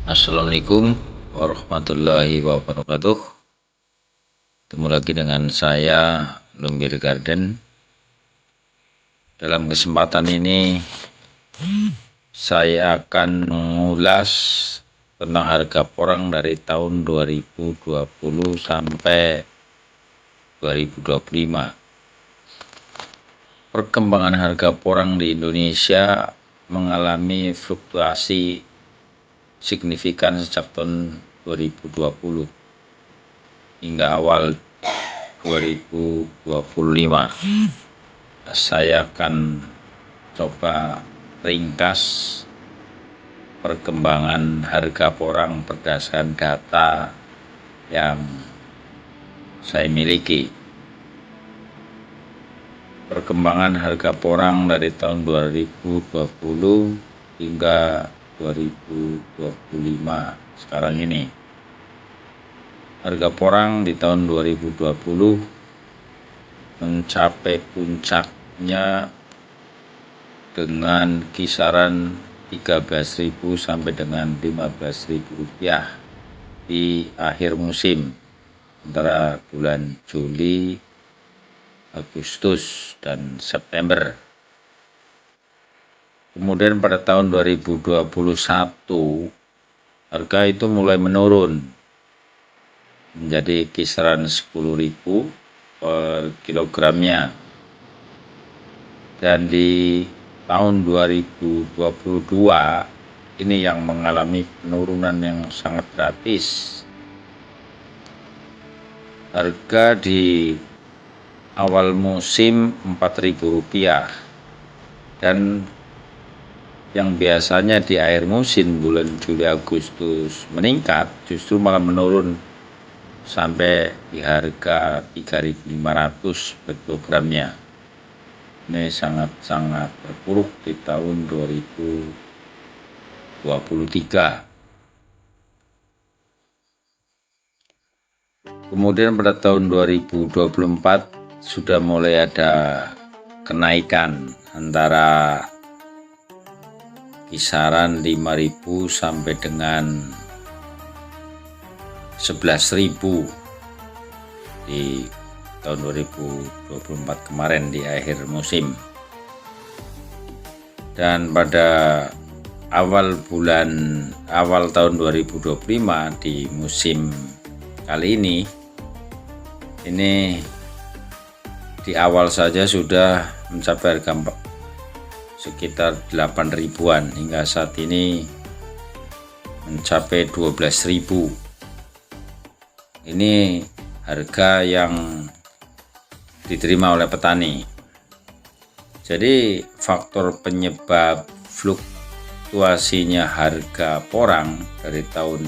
Assalamualaikum warahmatullahi wabarakatuh. Ketemu lagi dengan saya Lumbir Garden. Dalam kesempatan ini saya akan mengulas tentang harga porang dari tahun 2020 sampai 2025. Perkembangan harga porang di Indonesia mengalami fluktuasi signifikan sejak tahun 2020 hingga awal 2025. Saya akan coba ringkas perkembangan harga porang berdasarkan data yang saya miliki. Perkembangan harga porang dari tahun 2020 hingga 2025 sekarang ini. Harga porang di tahun 2020 mencapai puncaknya dengan kisaran 13.000 sampai dengan 15.000 rupiah di akhir musim antara bulan Juli, Agustus, dan September. Kemudian pada tahun 2021 harga itu mulai menurun menjadi kisaran 10.000 per kilogramnya, dan di tahun 2022 ini yang mengalami penurunan yang sangat drastis. Harga di awal musim Rp4.000 dan yang biasanya di akhir musim bulan Juli Agustus meningkat justru malah menurun sampai di harga 3.500 per kilogramnya. Ini sangat terpuruk di tahun 2023. Kemudian pada tahun 2024 sudah mulai ada kenaikan antara kisaran 5.000 sampai dengan 11.000 di tahun 2024 kemarin di akhir musim. Dan pada awal tahun 2025 di musim kali ini di awal saja sudah mencapai harga sekitar 8.000-an hingga saat ini mencapai 12.000. Ini harga yang diterima oleh petani. Jadi faktor penyebab fluktuasinya harga porang dari tahun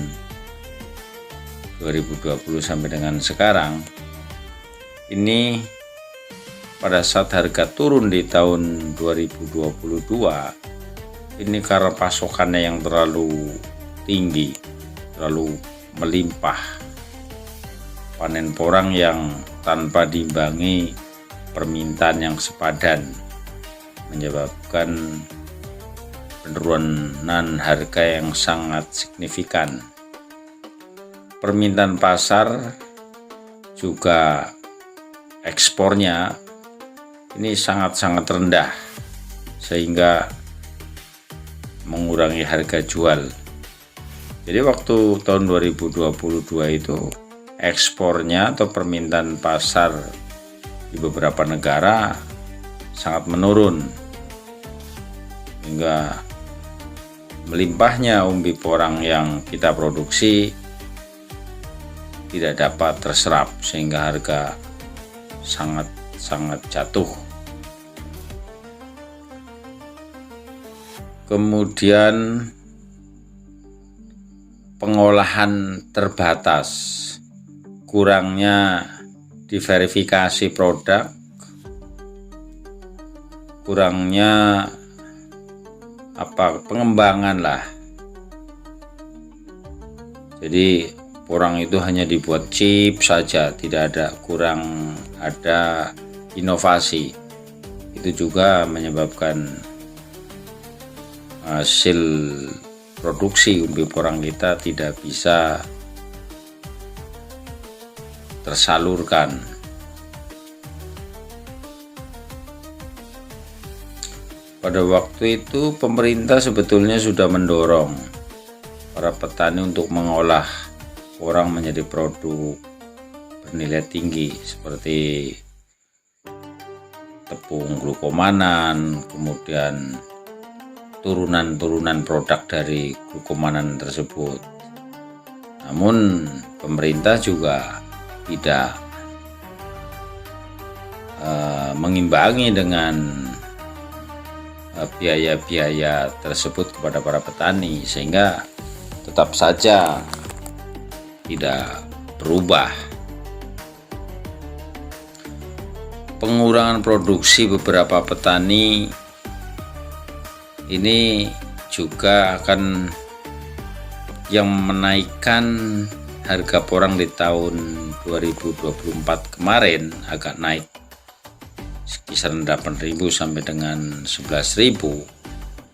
2020 sampai dengan sekarang ini, pada saat harga turun di tahun 2022 ini karena pasokannya yang terlalu tinggi, terlalu melimpah, panen porang yang tanpa diimbangi permintaan yang sepadan menyebabkan penurunan harga yang sangat signifikan. Permintaan pasar juga ekspornya ini sangat rendah sehingga mengurangi harga jual. Jadi waktu tahun 2022 itu ekspornya atau permintaan pasar di beberapa negara sangat menurun hingga melimpahnya umbi porang yang kita produksi tidak dapat terserap sehingga harga sangat jatuh. Kemudian pengolahan terbatas, kurangnya diverifikasi produk, kurangnya pengembangan lah. Jadi porang itu hanya dibuat chip saja, tidak ada inovasi. Itu juga menyebabkan hasil produksi umbi porang kita tidak bisa tersalurkan. Pada waktu itu pemerintah sebetulnya sudah mendorong para petani untuk mengolah porang menjadi produk bernilai tinggi seperti tepung glukomanan, kemudian turunan-turunan produk dari glukomanan tersebut. Namun pemerintah juga tidak mengimbangi dengan biaya-biaya tersebut kepada para petani, sehingga tetap saja tidak berubah. Pengurangan produksi beberapa petani ini juga akan yang menaikkan harga porang di tahun 2024 kemarin agak naik kisaran 8.000 sampai dengan 11.000.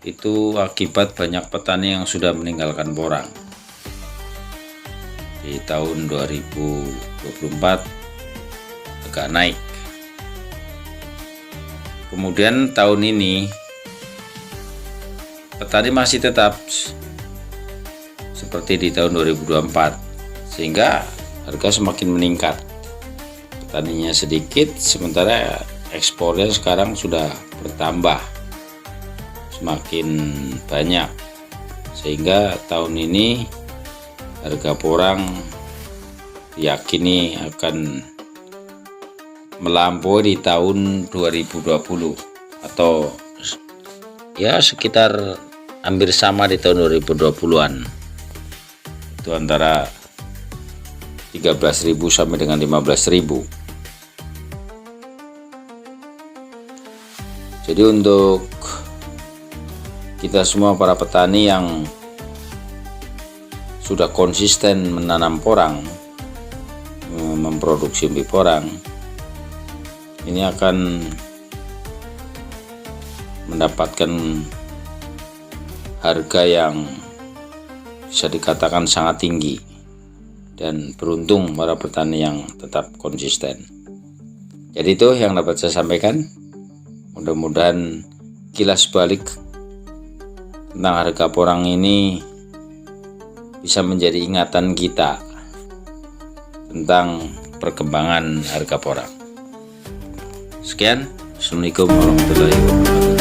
Itu akibat banyak petani yang sudah meninggalkan porang. Di tahun 2024 agak naik. Kemudian tahun ini petani masih tetap seperti di tahun 2024, sehingga harga semakin meningkat. Petaninya sedikit, sementara ekspornya sekarang sudah bertambah semakin banyak, sehingga tahun ini harga porang diyakini akan melampaui di tahun 2020 atau ya sekitar hampir sama di tahun 2020-an. Itu antara 13.000 sampai dengan 15.000. Jadi untuk kita semua para petani yang sudah konsisten menanam porang, memproduksi umbi porang, ini akan mendapatkan harga yang bisa dikatakan sangat tinggi, dan beruntung para petani yang tetap konsisten. Jadi itu yang dapat saya sampaikan. Mudah-mudahan kilas balik tentang harga porang ini bisa menjadi ingatan kita tentang perkembangan harga porang. Sekian, Assalamualaikum warahmatullahi wabarakatuh.